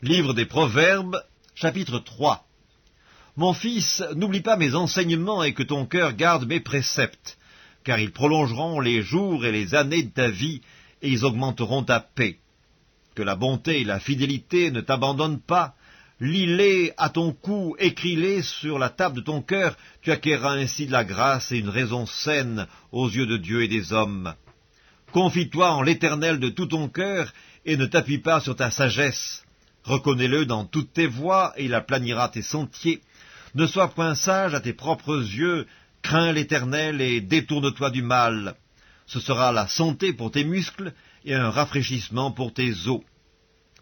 Livre des Proverbes, chapitre 3. Mon fils, n'oublie pas mes enseignements et que ton cœur garde mes préceptes, car ils prolongeront les jours et les années de ta vie, et ils augmenteront ta paix. Que la bonté et la fidélité ne t'abandonnent pas. Lis-les à ton cou, écris-les sur la table de ton cœur, tu acquerras ainsi de la grâce et une raison saine aux yeux de Dieu et des hommes. Confie-toi en l'Éternel de tout ton cœur, et ne t'appuie pas sur ta sagesse. Reconnais-le dans toutes tes voies, et il aplanira tes sentiers. Ne sois point sage à tes propres yeux, crains l'Éternel et détourne-toi du mal. Ce sera la santé pour tes muscles et un rafraîchissement pour tes os.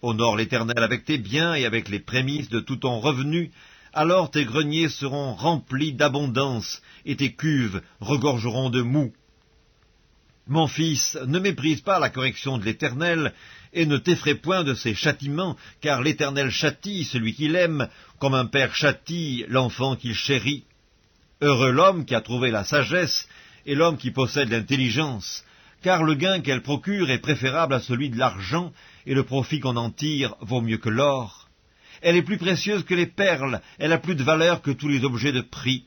Honore l'Éternel avec tes biens et avec les prémices de tout ton revenu, alors tes greniers seront remplis d'abondance, et tes cuves regorgeront de moût. Mon fils, ne méprise pas la correction de l'Éternel, et ne t'effraie point de ses châtiments, car l'Éternel châtie celui qu'il aime, comme un père châtie l'enfant qu'il chérit. Heureux l'homme qui a trouvé la sagesse, et l'homme qui possède l'intelligence, car le gain qu'elle procure est préférable à celui de l'argent, et le profit qu'on en tire vaut mieux que l'or. Elle est plus précieuse que les perles, elle a plus de valeur que tous les objets de prix.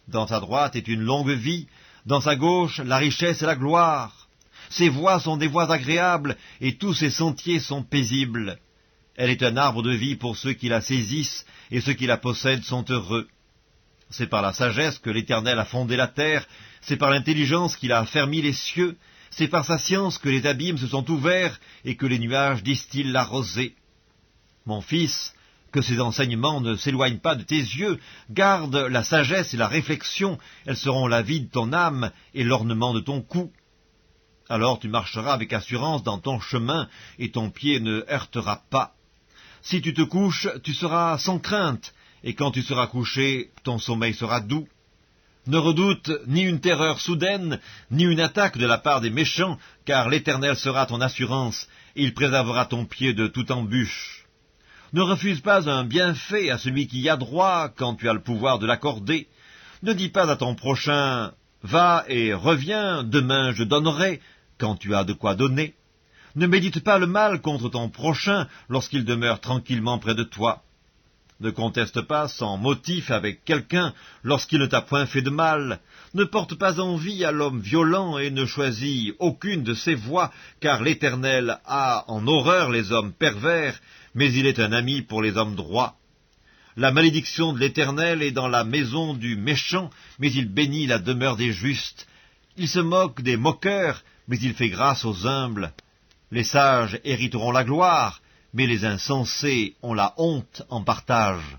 Dans sa droite est une longue vie, dans sa gauche la richesse et la gloire. Ses voies sont des voies agréables, et tous ses sentiers sont paisibles. Elle est un arbre de vie pour ceux qui la saisissent, et ceux qui la possèdent sont heureux. C'est par la sagesse que l'Éternel a fondé la terre, c'est par l'intelligence qu'il a affermi les cieux, c'est par sa science que les abîmes se sont ouverts, et que les nuages distillent la rosée. Mon fils, que ces enseignements ne s'éloignent pas de tes yeux, garde la sagesse et la réflexion, elles seront la vie de ton âme et l'ornement de ton cou. Alors tu marcheras avec assurance dans ton chemin, et ton pied ne heurtera pas. Si tu te couches, tu seras sans crainte, et quand tu seras couché, ton sommeil sera doux. Ne redoute ni une terreur soudaine, ni une attaque de la part des méchants, car l'Éternel sera ton assurance, et il préservera ton pied de toute embûche. Ne refuse pas un bienfait à celui qui y a droit quand tu as le pouvoir de l'accorder. Ne dis pas à ton prochain « Va et reviens, demain je donnerai » quand tu as de quoi donner. Ne médite pas le mal contre ton prochain lorsqu'il demeure tranquillement près de toi. Ne conteste pas sans motif avec quelqu'un lorsqu'il ne t'a point fait de mal. Ne porte pas envie à l'homme violent et ne choisis aucune de ses voies, car l'Éternel a en horreur les hommes pervers, mais il est un ami pour les hommes droits. La malédiction de l'Éternel est dans la maison du méchant, mais il bénit la demeure des justes. Il se moque des moqueurs, mais il fait grâce aux humbles. Les sages hériteront la gloire, mais les insensés ont la honte en partage.